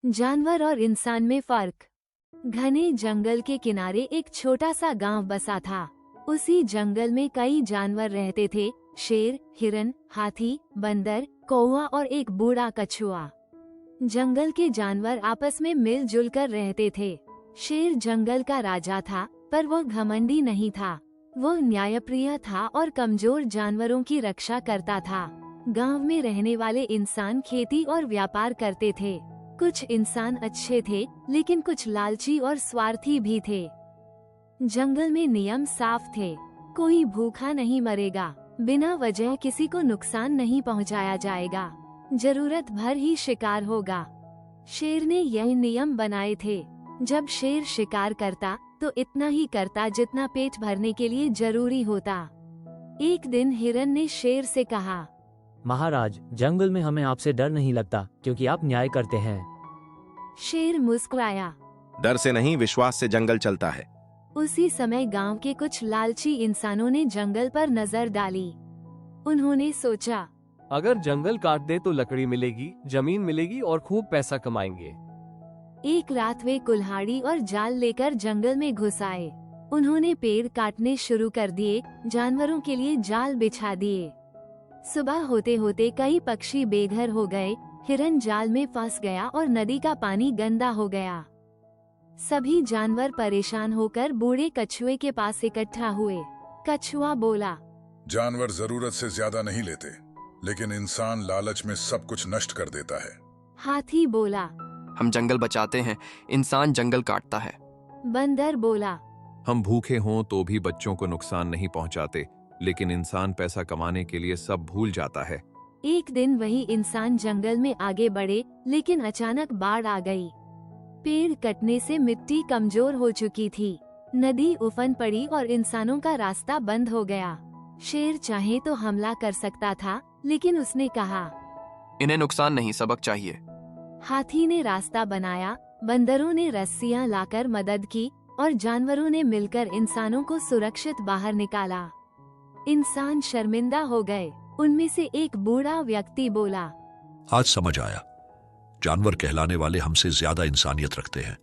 जानवर और इंसान में फर्क। घने जंगल के किनारे एक छोटा सा गांव बसा था। उसी जंगल में कई जानवर रहते थे। शेर, हिरन, हाथी, बंदर, कौवा और एक बूढ़ा कछुआ। जंगल के जानवर आपस में मिलजुल कर रहते थे। शेर जंगल का राजा था, पर वो घमंडी नहीं था। वो न्यायप्रिय था और कमजोर जानवरों की रक्षा करता था। गांव में रहने वाले इंसान खेती और व्यापार करते थे। कुछ इंसान अच्छे थे, लेकिन कुछ लालची और स्वार्थी भी थे। जंगल में नियम साफ थे। कोई भूखा नहीं मरेगा, बिना वजह किसी को नुकसान नहीं पहुंचाया जाएगा, जरूरत भर ही शिकार होगा। शेर ने यह नियम बनाए थे। जब शेर शिकार करता तो इतना ही करता जितना पेट भरने के लिए जरूरी होता। एक दिन हिरन ने शेर से कहा, महाराज, जंगल में हमें आपसे डर नहीं लगता क्योंकि आप न्याय करते हैं। शेर मुस्कुराया, डर से नहीं, विश्वास से जंगल चलता है। उसी समय गांव के कुछ लालची इंसानों ने जंगल पर नजर डाली। उन्होंने सोचा, अगर जंगल काट दे तो लकड़ी मिलेगी, जमीन मिलेगी और खूब पैसा कमाएंगे। एक रात वे कुल्हाड़ी और जाल लेकर जंगल में घुस आए। उन्होंने पेड़ काटने शुरू कर दिए, जानवरों के लिए जाल बिछा दिए। सुबह होते होते कई पक्षी बेघर हो गए। हिरन जाल में फंस गया और नदी का पानी गंदा हो गया। सभी जानवर परेशान होकर बूढ़े कछुए के पास इकट्ठा हुए। कछुआ बोला, जानवर जरूरत से ज्यादा नहीं लेते, लेकिन इंसान लालच में सब कुछ नष्ट कर देता है। हाथी बोला, हम जंगल बचाते हैं, इंसान जंगल काटता है। बंदर बोला, हम भूखे हों तो भी बच्चों को नुकसान नहीं पहुंचाते, लेकिन इंसान पैसा कमाने के लिए सब भूल जाता है। एक दिन वही इंसान जंगल में आगे बढ़े, लेकिन अचानक बाढ़ आ गई। पेड़ कटने से मिट्टी कमजोर हो चुकी थी। नदी उफन पड़ी और इंसानों का रास्ता बंद हो गया। शेर चाहे तो हमला कर सकता था, लेकिन उसने कहा, इन्हें नुकसान नहीं, सबक चाहिए। हाथी ने रास्ता बनाया, बंदरों ने रस्सियां लाकर मदद की और जानवरों ने मिलकर इंसानों को सुरक्षित बाहर निकाला। इंसान शर्मिंदा हो गए। उनमें से एक बूढ़ा व्यक्ति बोला, आज समझ आया, जानवर कहलाने वाले हमसे ज्यादा इंसानियत रखते हैं।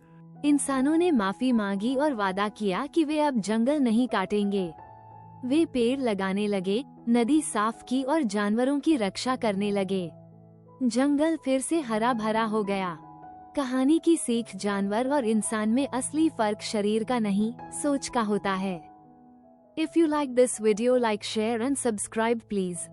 इंसानों ने माफी मांगी और वादा किया कि वे अब जंगल नहीं काटेंगे। वे पेड़ लगाने लगे, नदी साफ की और जानवरों की रक्षा करने लगे। जंगल फिर से हरा भरा हो गया। कहानी की सीख, जानवर और इंसान में असली फर्क शरीर का नहीं, सोच का होता है। If you like this video, like, share and subscribe please.